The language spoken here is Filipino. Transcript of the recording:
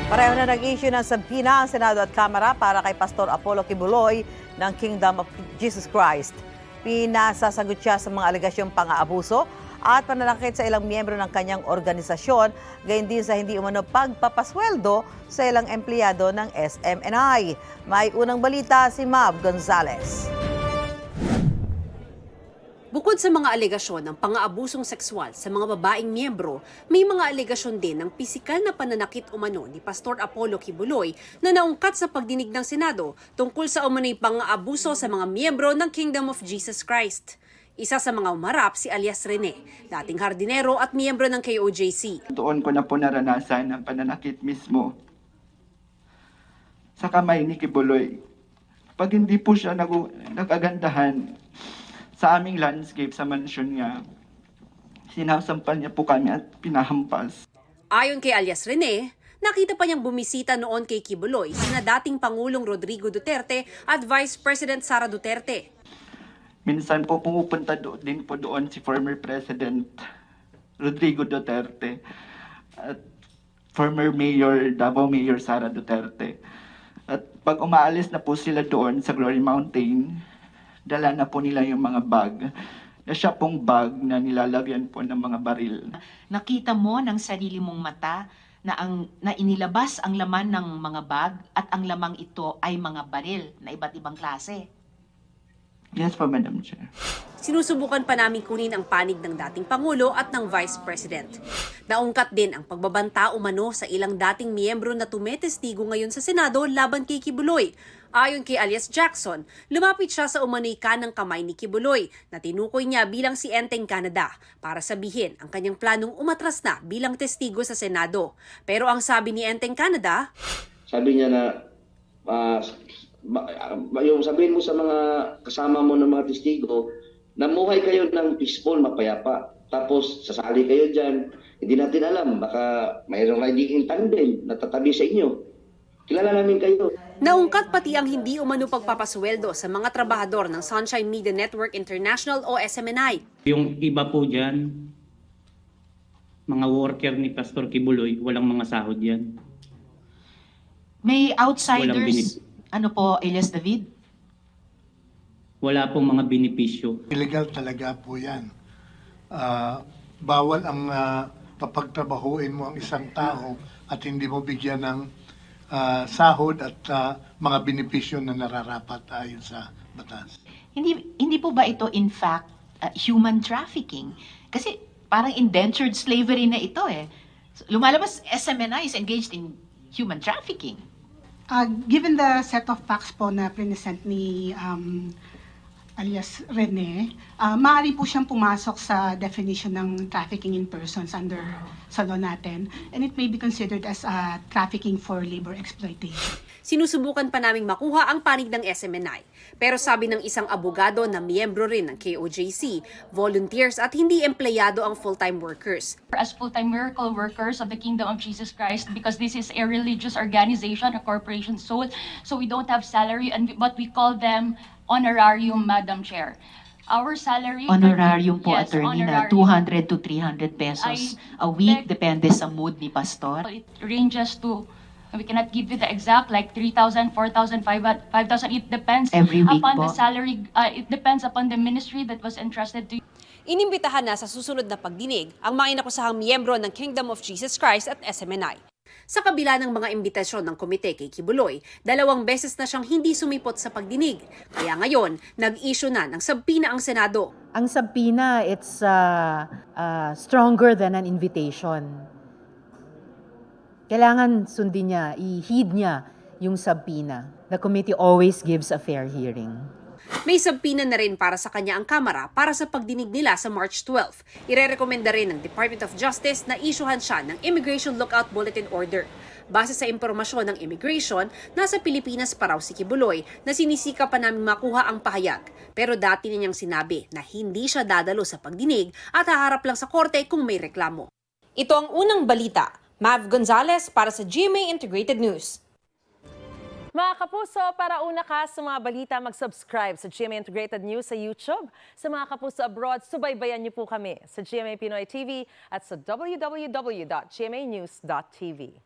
Pareho na nag-issue ng sabina ang Senado at Kamara para kay Pastor Apollo Kibuloy ng Kingdom of Jesus Christ. Pinasasagot siya sa mga alegasyong pang-aabuso at pananakit sa ilang miyembro ng kanyang organisasyon, gayon din sa hindi umano pagpapasweldo sa ilang empleyado ng SMNI. May unang balita si Mav Gonzalez. Bukod sa mga alegasyon ng pang-aabusong sexual sa mga babaeng miyembro, may mga alegasyon din ng pisikal na pananakit umano ni Pastor Apollo Kibuloy na naungkat sa pagdinig ng Senado tungkol sa umano'y pang-aabuso sa mga miyembro ng Kingdom of Jesus Christ. Isa sa mga umarap si alias Rene, dating hardinero at miyembro ng KOJC. Doon ko na po naranasan ang pananakit mismo sa kamay ni Kibuloy. Pag hindi po siya nagagandahan sa aming landscape sa mansyon niya, sinasampal niya po kami at pinahampas. Ayon kay alias Rene, nakita pa niyang bumisita noon kay Kibuloy sina dating Pangulong Rodrigo Duterte at Vice President Sara Duterte. Minsan po pumupunta din po doon si former President Rodrigo Duterte at former Mayor, Davao Mayor Sara Duterte. At pag umaalis na po sila doon sa Glory Mountain, dala na po nila yung mga bag. Na siya pong bag na nilalagyan po ng mga baril. Nakita mo ng sarili mong mata na inilabas ang laman ng mga bag at ang lamang ito ay mga baril na iba't ibang klase. Yes po, Madam Chair. Sinusubukan pa namin kunin ang panig ng dating Pangulo at ng Vice President. Naungkat din ang pagbabanta umano sa ilang dating miyembro na tumetestigo ngayon sa Senado laban kay Kibuloy. Ayon kay alias Jackson, lumapit siya sa umano'y kanang kamay ni Kibuloy na tinukoy niya bilang si Enteng Canada para sabihin ang kanyang planong umatras na bilang testigo sa Senado. Pero ang sabi ni Enteng Canada, sabi niya na yung sabihin mo sa mga kasama mo ng mga testigo, namuhay kayo ng peaceful, mapayapa. Tapos sasali kayo dyan. Hindi natin alam, baka mayroong riding in tandem na tatabi sa inyo. Kilala namin kayo. naungkat pati ang hindi umano pagpapasweldo sa mga trabahador ng Sunshine Media Network International o SMNI. Yung iba po dyan, mga worker ni Pastor Kibuloy, walang mga sahod yan. May outsiders, ano po, Elias David? Wala pong mga benepisyo. Illegal talaga po yan. Bawal ang papagtrabahuin mo ang isang tao at hindi mo bigyan ng sahod at mga benepisyo na nararapat ayon sa batas. Hindi po ba ito in fact human trafficking? Kasi parang indentured slavery na ito eh. Lumalabas, SMNI is engaged in human trafficking. Given the set of facts po na present ni alias Rene, maaari po siyang pumasok sa definition ng trafficking in persons under sa law natin, and it may be considered as trafficking for labor exploitation. Sinusubukan pa naming makuha ang panig ng SMNI. Pero sabi ng isang abogado na miyembro rin ng KOJC, volunteers at hindi empleyado ang full-time workers. As full-time miracle workers of the Kingdom of Jesus Christ, because this is a religious organization, a corporation soul, so we don't have salary, and but we call them honorarium, Madam Chair. Our salary... Honorarium po, yes, attorney, na honorarium. 200 to 300 pesos a week, depende sa mood ni Pastor. It ranges to, we cannot give you the exact, like 3,000, 4,000, 5,000. It depends Every week upon po? the salary, it depends upon the ministry that was entrusted to you. Inimbitahan na sa susunod na pagdinig ang mga inakusahang miyembro ng Kingdom of Jesus Christ at SMNI. Sa kabila ng mga imbitasyon ng komite kay Kibuloy, 2 beses na siyang hindi sumipot sa pagdinig. Kaya ngayon, nag-issue na ng sabpina ang Senado. Ang sabpina, it's stronger than an invitation. Kailangan sundin niya, i-heed niya yung sabpina. The committee always gives a fair hearing. May sabpina na rin para sa kanya ang Kamara para sa pagdinig nila sa March 12. Irerekomenda rin ng Department of Justice na isyuhan siya ng Immigration Lookout Bulletin Order. Base sa impormasyon ng immigration, nasa Pilipinas pa raw si Kibuloy na sinisika pa namin makuha ang pahayag. Pero dati na niyang sinabi na hindi siya dadalo sa pagdinig at haharap lang sa korte kung may reklamo. Ito ang unang balita. Mav Gonzalez para sa GMA Integrated News. Mga kapuso, para una ka sa mga balita, mag-subscribe sa GMA Integrated News sa YouTube. Sa mga kapuso abroad, subaybayan niyo po kami sa GMA Pinoy TV at sa www.gmanews.tv.